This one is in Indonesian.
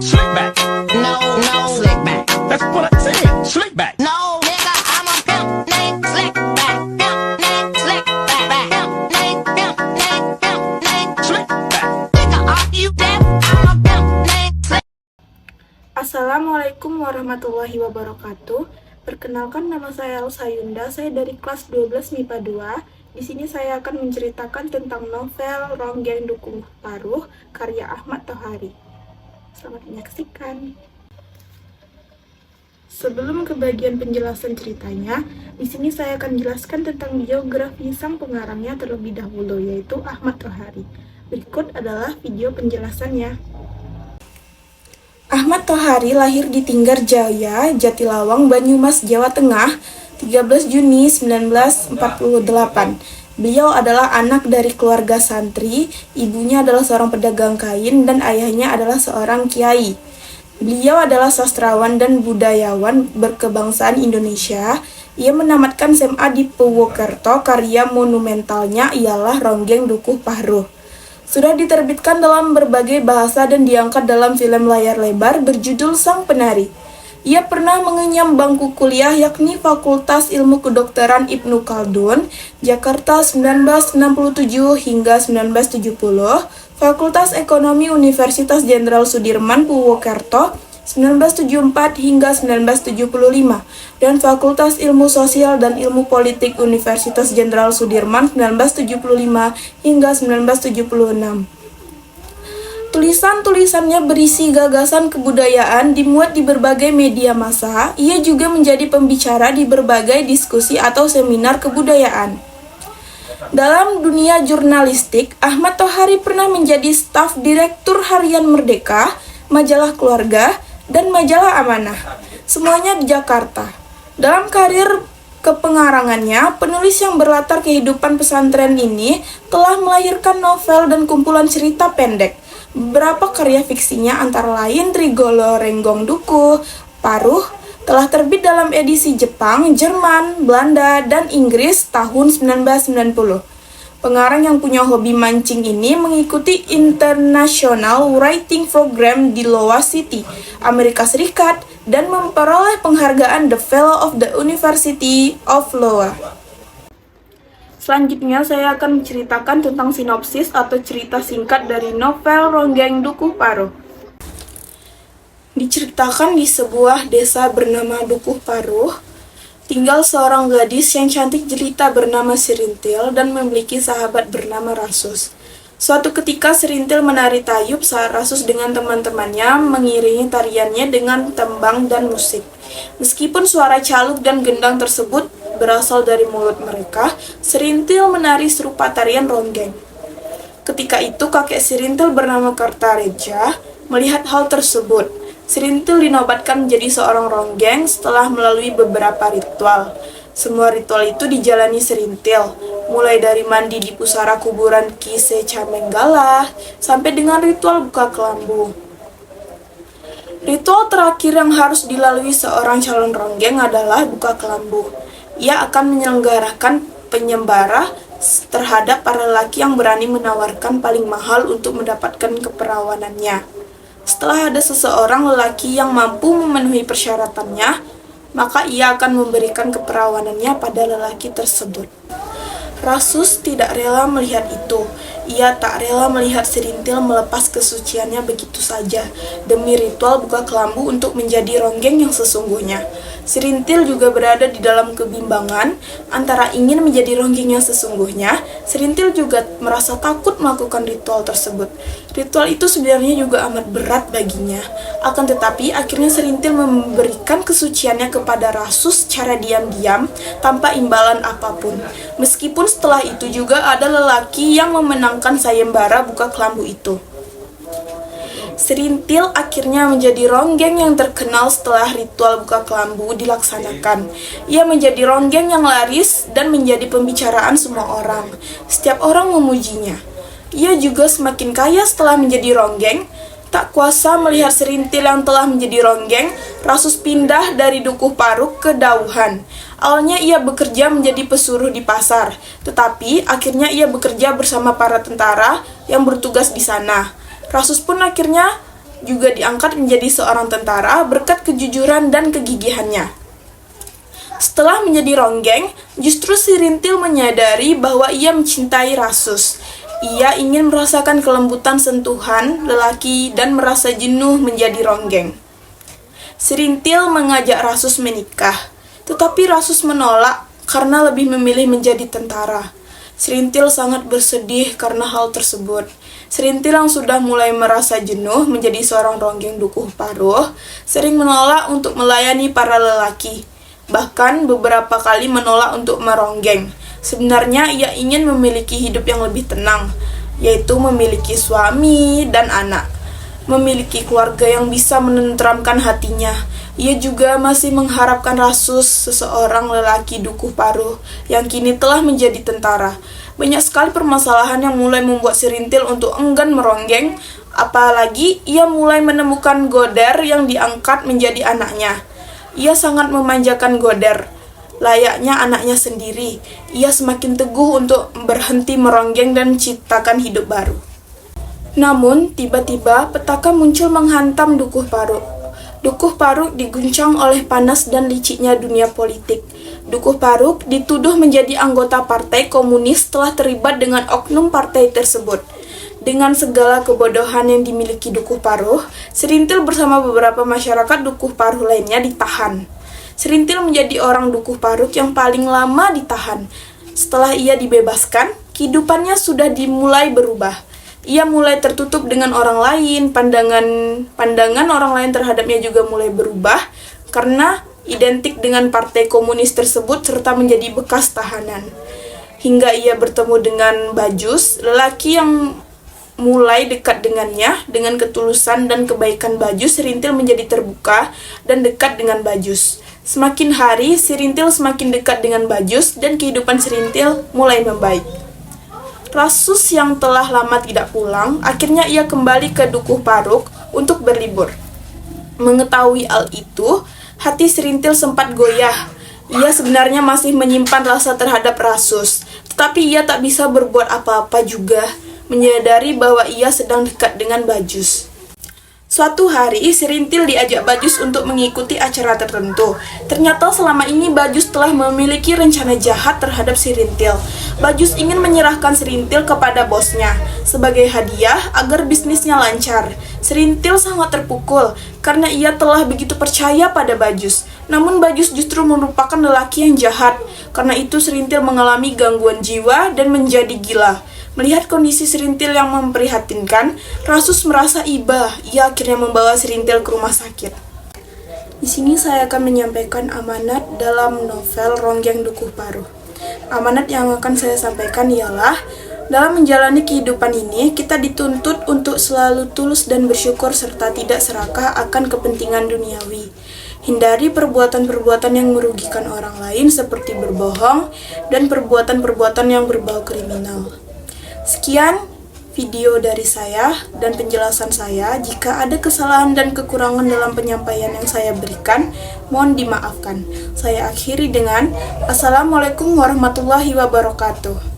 Slick back. No, slick back. That's what I said. Slick back. No, nigga, I'm a pimp named Slick back. Pimp named Slick back. Pimp named Slick back. Nigga, are you deaf? I'm a pimp named Slick. Assalamualaikum warahmatullahi wabarakatuh. Perkenalkan, nama saya Elsa Yunda. Saya dari kelas 12 MIPA 2. Di sini saya akan menceritakan tentang novel Ronggeng Dukuh Paruh karya Ahmad Tohari. Selamat menyaksikan. Sebelum ke bagian penjelasan ceritanya, di sini saya akan jelaskan tentang biografi sang pengarangnya terlebih dahulu, yaitu Ahmad Tohari. Berikut adalah video penjelasannya. Ahmad Tohari lahir di Tinggarjaya, Jatilawang, Banyumas, Jawa Tengah, 13 Juni 1948. Beliau adalah anak dari keluarga santri, ibunya adalah seorang pedagang kain, dan ayahnya adalah seorang kiai. Beliau adalah sastrawan dan budayawan berkebangsaan Indonesia. Ia menamatkan SMA di Purwokerto. Karya monumentalnya ialah Ronggeng Dukuh Paruh. Sudah diterbitkan dalam berbagai bahasa dan diangkat dalam film layar lebar berjudul Sang Penari. Ia pernah mengenyam bangku kuliah yakni Fakultas Ilmu Kedokteran Ibnu Khaldun, Jakarta 1967 hingga 1970, Fakultas Ekonomi Universitas Jenderal Sudirman Purwokerto 1974 hingga 1975, dan Fakultas Ilmu Sosial dan Ilmu Politik Universitas Jenderal Sudirman 1975 hingga 1976. Tulisan-tulisannya berisi gagasan kebudayaan dimuat di berbagai media massa. Ia juga menjadi pembicara di berbagai diskusi atau seminar kebudayaan. Dalam dunia jurnalistik, Ahmad Tohari pernah menjadi staf direktur Harian Merdeka, Majalah Keluarga, dan Majalah Amanah. Semuanya di Jakarta. Dalam karir kepengarangannya, penulis yang berlatar kehidupan pesantren ini telah melahirkan novel dan kumpulan cerita pendek. Beberapa karya fiksinya antara lain Trigolo Renggong Dukuh Paruh telah terbit dalam edisi Jepang, Jerman, Belanda, dan Inggris tahun 1990. Pengarang yang punya hobi mancing ini mengikuti International Writing Program di Iowa City, Amerika Serikat, dan memperoleh penghargaan The Fellow of the University of Iowa. Selanjutnya, saya akan menceritakan tentang sinopsis atau cerita singkat dari novel Ronggeng Dukuh Paruh. Diceritakan di sebuah desa bernama Dukuh Paruh, tinggal seorang gadis yang cantik jelita bernama Serintil dan memiliki sahabat bernama Rasus. Suatu ketika Serintil menari tayub saat Rasus dengan teman-temannya mengiringi tariannya dengan tembang dan musik. Meskipun suara caluk dan gendang tersebut berasal dari mulut mereka, Serintil menari serupa tarian ronggeng. Ketika itu kakek Serintil bernama Kartareja melihat hal tersebut. Serintil dinobatkan menjadi seorang ronggeng setelah melalui beberapa ritual. Semua ritual itu dijalani Serintil, mulai dari mandi di pusara kuburan Ki Secamenggala sampai dengan ritual buka kelambu. Ritual terakhir yang harus dilalui seorang calon ronggeng adalah buka kelambu. Ia akan menyelenggarakan penyembara terhadap para lelaki yang berani menawarkan paling mahal untuk mendapatkan keperawanannya. Setelah ada seseorang lelaki yang mampu memenuhi persyaratannya, maka ia akan memberikan keperawanannya pada lelaki tersebut. Rasus tidak rela melihat itu. Ia tak rela melihat Serintil melepas kesuciannya begitu saja demi ritual buka kelambu untuk menjadi ronggeng yang sesungguhnya. Serintil juga berada di dalam kebimbangan antara ingin menjadi ronggeng yang sesungguhnya. Serintil juga merasa takut melakukan ritual tersebut. Ritual itu sebenarnya juga amat berat baginya. Akan tetapi akhirnya Serintil memberikan kesuciannya kepada Rasus secara diam-diam tanpa imbalan apapun. Meskipun setelah itu juga ada lelaki yang memenangkan sayembara buka kelambu itu. Serintil akhirnya menjadi ronggeng yang terkenal setelah ritual buka kelambu dilaksanakan. Ia menjadi ronggeng yang laris dan menjadi pembicaraan semua orang. Setiap orang memujinya. Ia juga semakin kaya setelah menjadi ronggeng. Tak kuasa melihat Serintil yang telah menjadi ronggeng, Rasus pindah dari Dukuh Paruh ke Dauhan. Awalnya ia bekerja menjadi pesuruh di pasar, tetapi akhirnya ia bekerja bersama para tentara yang bertugas di sana. Rasus pun akhirnya juga diangkat menjadi seorang tentara berkat kejujuran dan kegigihannya. Setelah menjadi ronggeng, justru Sirintil menyadari bahwa ia mencintai Rasus. Ia ingin merasakan kelembutan sentuhan lelaki dan merasa jenuh menjadi ronggeng. Sirintil mengajak Rasus menikah, tetapi Rasus menolak karena lebih memilih menjadi tentara. Sirintil sangat bersedih karena hal tersebut. Sirintil yang sudah mulai merasa jenuh menjadi seorang ronggeng dukuh paruh, sering menolak untuk melayani para lelaki. Bahkan beberapa kali menolak untuk meronggeng. Sebenarnya ia ingin memiliki hidup yang lebih tenang, yaitu memiliki suami dan anak. Memiliki keluarga yang bisa menenteramkan hatinya. Ia juga masih mengharapkan Rasus, seseorang lelaki dukuh paruh yang kini telah menjadi tentara. Banyak sekali permasalahan yang mulai membuat Sirintil untuk enggan meronggeng, apalagi ia mulai menemukan Goder yang diangkat menjadi anaknya. Ia sangat memanjakan Goder, layaknya anaknya sendiri. Ia semakin teguh untuk berhenti meronggeng dan menciptakan hidup baru. Namun, tiba-tiba petaka muncul menghantam Dukuh Paruk. Dukuh Paruk diguncang oleh panas dan liciknya dunia politik. Dukuh Paruk dituduh menjadi anggota Partai Komunis setelah terlibat dengan oknum partai tersebut. Dengan segala kebodohan yang dimiliki Dukuh Paruk, Sirintil bersama beberapa masyarakat Dukuh Paruk lainnya ditahan. Sirintil menjadi orang Dukuh Paruk yang paling lama ditahan. Setelah ia dibebaskan, kehidupannya sudah dimulai berubah. Ia mulai tertutup dengan orang lain, pandangan orang lain terhadapnya juga mulai berubah karena identik dengan partai komunis tersebut serta menjadi bekas tahanan. Hingga ia bertemu dengan Bajus, lelaki yang mulai dekat dengannya. Dengan ketulusan dan kebaikan Bajus, Sirintil menjadi terbuka dan dekat dengan Bajus. Semakin hari, Sirintil semakin dekat dengan Bajus dan kehidupan Sirintil mulai membaik. Rasus yang telah lama tidak pulang, akhirnya ia kembali ke Dukuh Paruk untuk berlibur. Mengetahui hal itu, hati Sirintil sempat goyah. Ia sebenarnya masih menyimpan rasa terhadap Rasus, tetapi ia tak bisa berbuat apa-apa juga, menyadari bahwa ia sedang dekat dengan Bajus. Suatu hari, Sirintil diajak Bajus untuk mengikuti acara tertentu. Ternyata selama ini Bajus telah memiliki rencana jahat terhadap Sirintil. Bajus ingin menyerahkan Sirintil kepada bosnya sebagai hadiah agar bisnisnya lancar. Sirintil sangat terpukul karena ia telah begitu percaya pada Bajus. Namun Bajus justru merupakan lelaki yang jahat. Karena itu Sirintil mengalami gangguan jiwa dan menjadi gila. Melihat kondisi Sirintil yang memprihatinkan, Rasus merasa iba. Ia akhirnya membawa Sirintil ke rumah sakit. Di sini saya akan menyampaikan amanat dalam novel Ronggeng Dukuh Paruh. Amanat yang akan saya sampaikan ialah, dalam menjalani kehidupan ini, kita dituntut untuk selalu tulus dan bersyukur serta tidak serakah akan kepentingan duniawi. Hindari perbuatan-perbuatan yang merugikan orang lain seperti berbohong dan perbuatan-perbuatan yang berbau kriminal. Sekian video dari saya dan penjelasan saya. Jika ada kesalahan dan kekurangan dalam penyampaian yang saya berikan, mohon dimaafkan. Saya akhiri dengan Assalamualaikum warahmatullahi wabarakatuh.